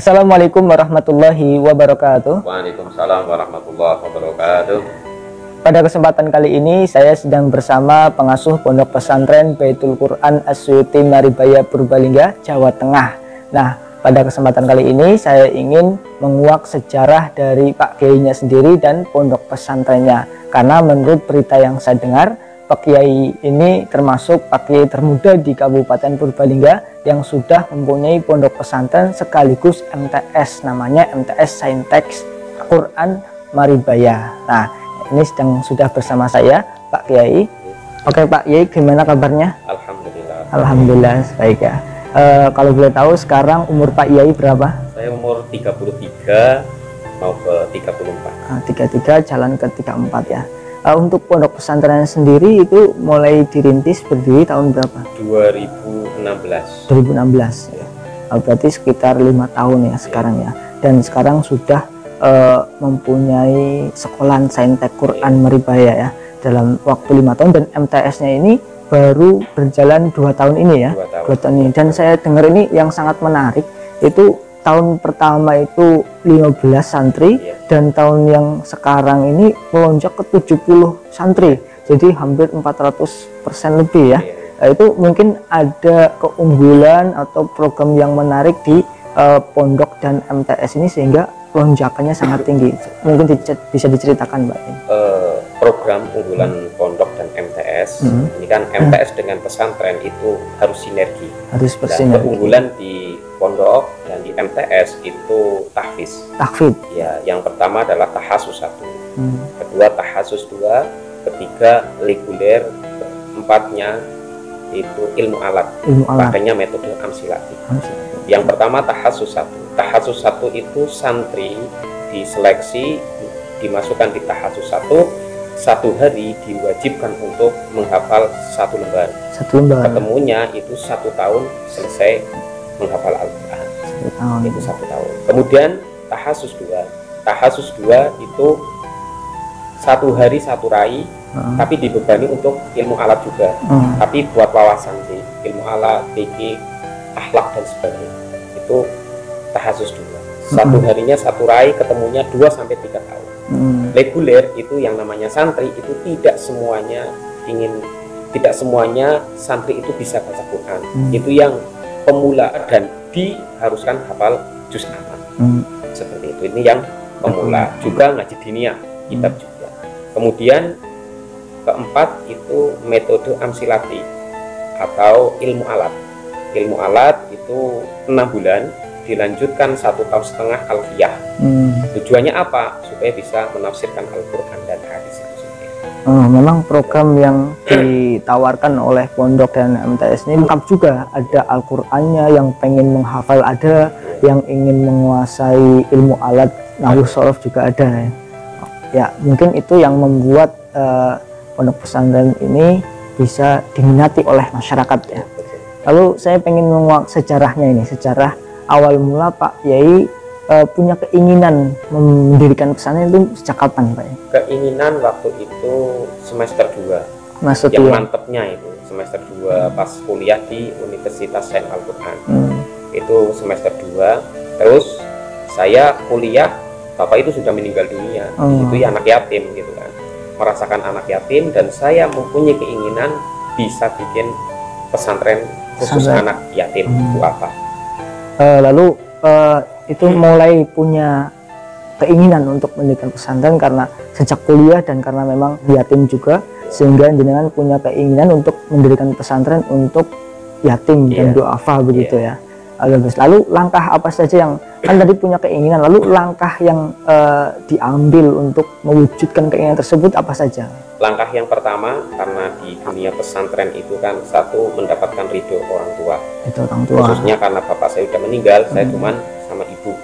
Assalamualaikum warahmatullahi wabarakatuh. Waalaikumsalam warahmatullahi wabarakatuh. Pada kesempatan kali ini saya sedang bersama pengasuh Pondok Pesantren Baitul Quran As-Suyuti Maribaya Purbalingga, Jawa Tengah. Nah, pada kesempatan kali ini saya ingin menguak sejarah dari Pak Kiainya sendiri dan pondok pesantrennya. Karena menurut berita yang saya dengar, Pak Kiai ini termasuk Pak Kiai termuda di Kabupaten Purbalingga yang sudah mempunyai pondok pesantren sekaligus MTS, namanya MTS Saintex Quran Maribaya. Nah, ini sudah bersama saya Pak Kiai. Oke Pak Kiai, gimana kabarnya? Alhamdulillah. Alhamdulillah baik ya. Kalau boleh tahu sekarang umur Pak Kiai berapa? Saya umur 33 mau ke 34. 33 jalan ke 34 ya. Untuk pondok pesantren sendiri itu mulai dirintis berdiri tahun berapa? 2016. 2016 ya. Berarti sekitar 5 tahun ya sekarang ya. Dan sekarang sudah mempunyai sekolahan Saintek Quran Maribaya ya dalam waktu 5 tahun, dan MTS-nya ini baru berjalan 2 tahun ini ya. 2 tahun ini. Dan saya dengar ini yang sangat menarik, itu tahun pertama itu 15 santri dan tahun yang sekarang ini melonjak ke 70 santri, jadi hampir 400% lebih ya. Itu mungkin ada keunggulan atau program yang menarik di pondok dan MTS ini sehingga lonjakannya sangat tinggi. Mungkin bisa diceritakan Mbak? Program unggulan pondok dan MTS, ini kan MTS dengan pesantren itu harus sinergi. Harus bersinergi. Keunggulan di pondok dan di MTS itu tahfiz. Tahfiz. Ya, yang pertama adalah tahasus 1, kedua tahasus 2, ketiga reguler, keempatnya itu ilmu alat. Makanya metode amsilati. Yang pertama tahasus 1. Tahasus 1 itu santri diseleksi, dimasukkan di tahasus 1. 1 hari diwajibkan untuk menghafal 1 lembar. 1 lembar. Ketemunya itu 1 tahun selesai menghafal Al-Quran. Itu 1 tahun. Kemudian tahasus 2. Tahasus 2 itu 1 hari 1 rai, tapi dibebani untuk ilmu alat juga. Tapi buat wawasan sih, ilmu alat, fikih, akhlak dan sebagainya. Itu tahasus 2. 1 harinya 1 rai, ketemunya 2 sampai 3 tahun. Reguler itu yang namanya santri itu tidak semuanya santri itu bisa baca Quran. Itu yang pemula dan diharuskan hafal juz aman. Seperti itu. Ini yang pemula, juga ngaji diniyah, kitab juga. Kemudian keempat itu metode amsilati atau ilmu alat. Ilmu alat itu 6 bulan, dilanjutkan 1,5 tahun alfiyah. Tujuannya apa? Supaya bisa menafsirkan Al-Quran dan hadis itu sendiri. Memang program yang ditawarkan oleh pondok dan MTS ini lengkap juga. Ada Al-Qurannya, yang pengen menghafal ada, yang ingin menguasai ilmu alat nahwu shorof juga ada ya. Mungkin itu yang membuat pondok pesantren ini bisa diminati oleh masyarakat ya. Lalu saya pengen menguak sejarahnya ini, sejarah awal mula Pak Kiai punya keinginan mendirikan pesantren itu sejak kapan Pak? Keinginan waktu itu semester 2. Yang mantepnya itu semester 2 pas kuliah di Universitas Saint Al-Quran. Itu semester 2. Terus saya kuliah, bapak itu sudah meninggal dunia. Itu ya anak yatim gitu kan. Merasakan anak yatim, dan saya mempunyai keinginan bisa bikin pesantren khusus anak yatim. Itu apa? Lalu itu mulai punya keinginan untuk mendirikan pesantren karena sejak kuliah dan karena memang yatim juga, sehingga jenengan punya keinginan untuk mendirikan pesantren untuk yatim dan duafa begitu ya. Lalu langkah apa saja yang kan tadi punya keinginan, lalu langkah yang diambil untuk mewujudkan keinginan tersebut apa saja? Langkah yang pertama, karena di dunia pesantren itu kan satu mendapatkan ridho orang tua. Itu orang tua. Khususnya karena bapak saya sudah meninggal, saya cuman sama ibu.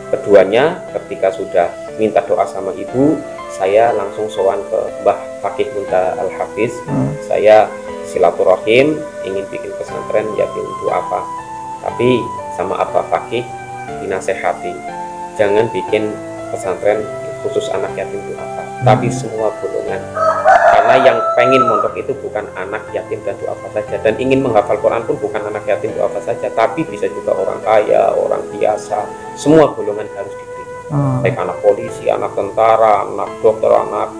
Keduanya, ketika sudah minta doa sama ibu, saya langsung sowan ke Mbah Fakih Munta Al-Hafiz. Saya silaturahim, ingin bikin pesantren yatim itu apa. Tapi sama Abah Fakih dinasehati, jangan bikin pesantren khusus anak yatim itu apa, tapi semua golongan, karena karena yang pengen mondok itu bukan anak yatim dan duafa saja, dan ingin menghafal Quran pun bukan anak yatim duafa saja, tapi bisa juga orang kaya, orang biasa, semua golongan harus diterima, baik anak polisi, anak tentara, anak dokter, anak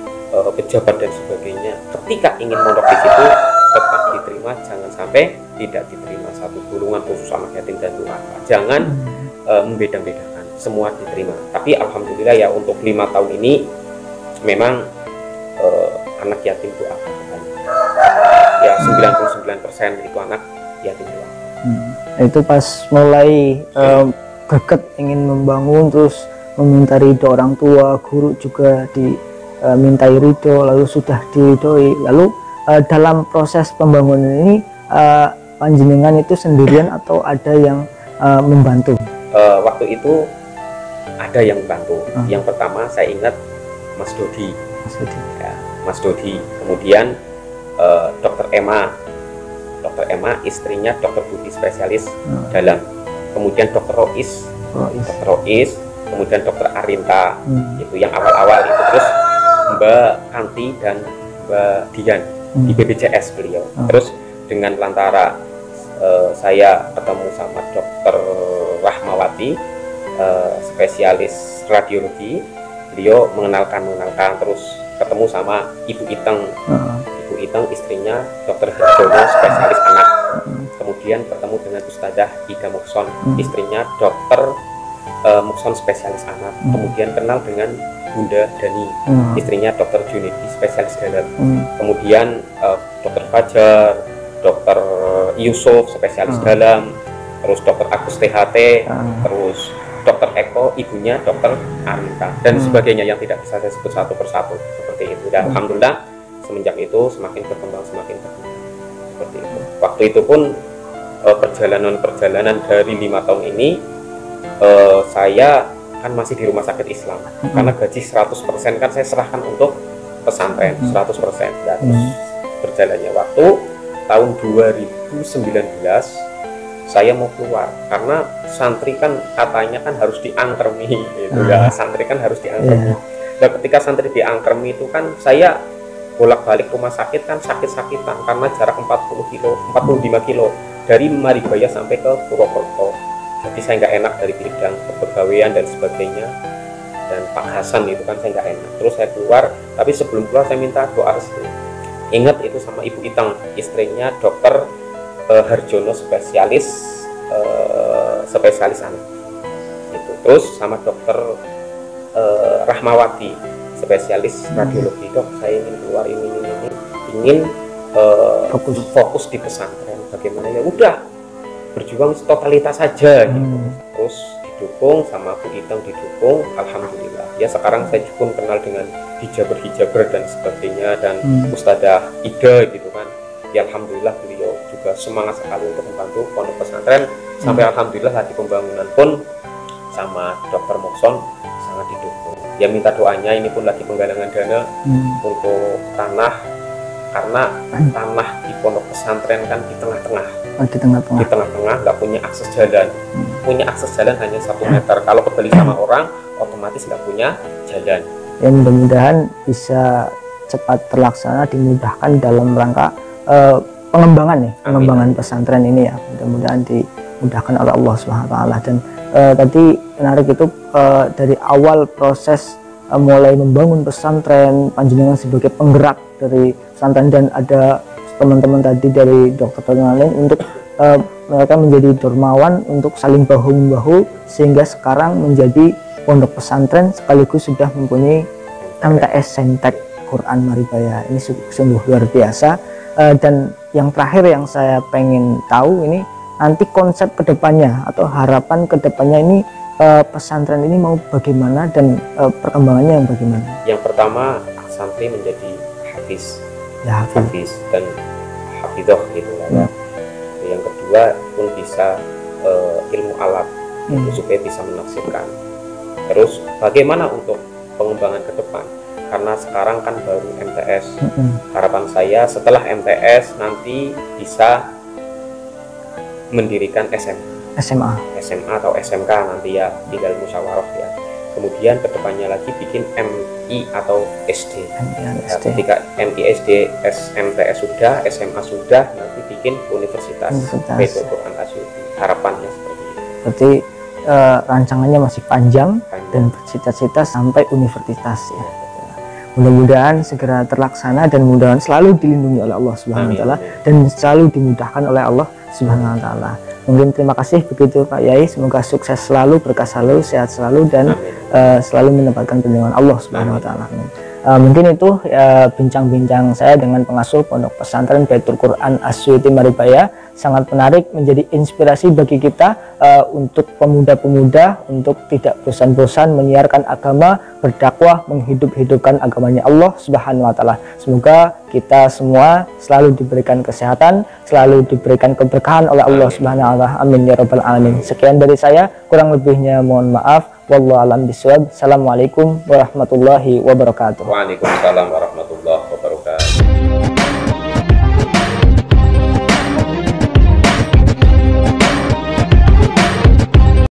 pejabat dan sebagainya. Ketika ingin mondok di situ tetap diterima, jangan sampai tidak diterima. Satu golongan khusus anak yatim dan duafa, jangan membeda-bedakan, semua diterima. Tapi alhamdulillah ya untuk 5 tahun ini memang anak yatim duafa ya 99% itu anak yatim duafa. Itu pas mulai greget ingin membangun, terus meminta ridho orang tua, guru juga dimintai ridho, lalu sudah diridhoi. Lalu dalam proses pembangunan ini panjenengan itu sendirian atau ada yang membantu? Waktu itu ada yang membantu. Yang pertama saya ingat Mas Dodi. Ya, Mas Dodi. Kemudian Dokter Emma, istrinya Dokter Budi spesialis dalam. Kemudian Dokter Rois, kemudian Dokter Arinta, itu yang awal-awal itu. Terus Mbak Kanti dan Mbak Dian di BPJS beliau. Terus dengan lantara saya ketemu sama Dokter Rahmawati, spesialis radiologi, beliau mengenalkan, terus ketemu sama Ibu Iteng, istrinya Dokter Herjono spesialis anak. Kemudian bertemu dengan Ustadzah Ida Mukson, istrinya Dokter Mukson spesialis anak. Kemudian kenal dengan Bunda Dani, istrinya Dokter Junidi spesialis dalam. Kemudian Dokter Fajar, Dokter Yusuf spesialis dalam, terus Dokter Agus THT, terus Dokter Eko, ibunya Dokter Arinta, dan sebagainya yang tidak bisa saya sebut satu persatu seperti itu. Dan alhamdulillah semenjak itu semakin berkembang seperti itu. Waktu itu pun perjalanan dari 5 tahun ini saya kan masih di rumah sakit Islam, karena gaji 100% kan saya serahkan untuk pesantren 100%. Dan berjalannya waktu tahun 2019 saya mau keluar, karena santri kan katanya kan harus diangkermi gitu ya, santri kan harus diangkermi. Dan ketika santri diangkermi itu kan saya bolak-balik rumah sakit kan sakit-sakitan, karena jarak 45 kilo dari Maribaya sampai ke Purwokerto. Jadi saya nggak enak dari bidang kepegawaian dan sebagainya, dan Pak Hasan itu kan saya nggak enak. Terus saya keluar, tapi sebelum keluar saya minta doa restu. Ingat itu sama Ibu Iteng, istrinya Dokter Harjono spesialis anak itu. Terus sama Dokter Rahmawati spesialis radiologi. Dok, saya ingin keluar ingin fokus di pesantren, bagaimana? Ya udah, berjuang totalitas saja gitu. Terus didukung sama Bu Iteng, didukung, alhamdulillah. Ya sekarang saya pun kenal dengan hijaber dan sebagainya, dan Ustadzah Ida gitu kan. Ya alhamdulillah beliau juga semangat sekali untuk membantu pondok pesantren, sampai alhamdulillah lagi pembangunan pun sama Dokter Mokson sangat didukung. Ya minta doanya, ini pun lagi penggalangan dana untuk tanah, karena tanah di pondok pesantren kan di tengah-tengah, nggak punya akses jalan. Punya akses jalan hanya 1 meter. Kalau kebeli sama orang, otomatis nggak punya jalan. Ya mudah-mudahan bisa cepat terlaksana, dimudahkan dalam rangka pengembangan pesantren ini ya. Mudah-mudahan dimudahkan oleh Allah Subhanahu wa taala. Dan tadi menarik itu dari awal proses mulai membangun pesantren, panjenengan sebagai penggerak dari pesantren, dan ada teman-teman tadi dari dokter lain untuk mereka menjadi dermawan untuk saling bahu-membahu, sehingga sekarang menjadi pondok pesantren sekaligus sudah mempunyai MTS Saintek Quran Maribaya. Ini sungguh luar biasa. Dan yang terakhir yang saya pengen tahu ini, nanti konsep kedepannya atau harapan kedepannya ini, pesantren ini mau bagaimana dan perkembangannya yang bagaimana? Yang pertama, santri menjadi hafiz dan hafidoh gitu ya. Yang kedua pun bisa ilmu alat supaya bisa menafsirkan. Terus bagaimana untuk pengembangan ke depan? Karena sekarang kan baru MTS. Harapan saya setelah MTS nanti bisa mendirikan SMA atau SMK nanti ya, tinggal musyawarah ya. kemudian kedepannya lagi bikin MI atau SD. SD. Ketika MI, SD, SMTS sudah, SMA sudah, nanti bikin Universitas Baitul Quran Asyuti. Harapannya seperti itu. Berarti rancangannya masih panjang dan bercita-cita sampai universitas ya. Mudah-mudahan segera terlaksana dan mudah-mudahan selalu dilindungi oleh Allah Subhanahu wa taala dan selalu dimudahkan oleh Allah Subhanahu wa taala. Mungkin terima kasih begitu Pak Yai, semoga sukses selalu, berkah selalu, sehat selalu dan selalu mendapatkan perlindungan Allah Subhanahu wa taala. Mungkin itu bincang-bincang saya dengan pengasuh Pondok Pesantren Baitul Quran Asyuti Maribaya. Sangat menarik, menjadi inspirasi bagi kita untuk pemuda-pemuda untuk tidak bosan-bosan menyiarkan agama, berdakwah, menghidup-hidupkan agamanya Allah Subhanahu wa taala. Semoga kita semua selalu diberikan kesehatan, selalu diberikan keberkahan oleh Allah Subhanahu wa taala. Amin ya rabbal alamin. Sekian dari saya, kurang lebihnya mohon maaf. Wallahu a'lam bishawab. Assalamualaikum warahmatullahi wabarakatuh. Waalaikumsalam warahmatullahi wabarakatuh.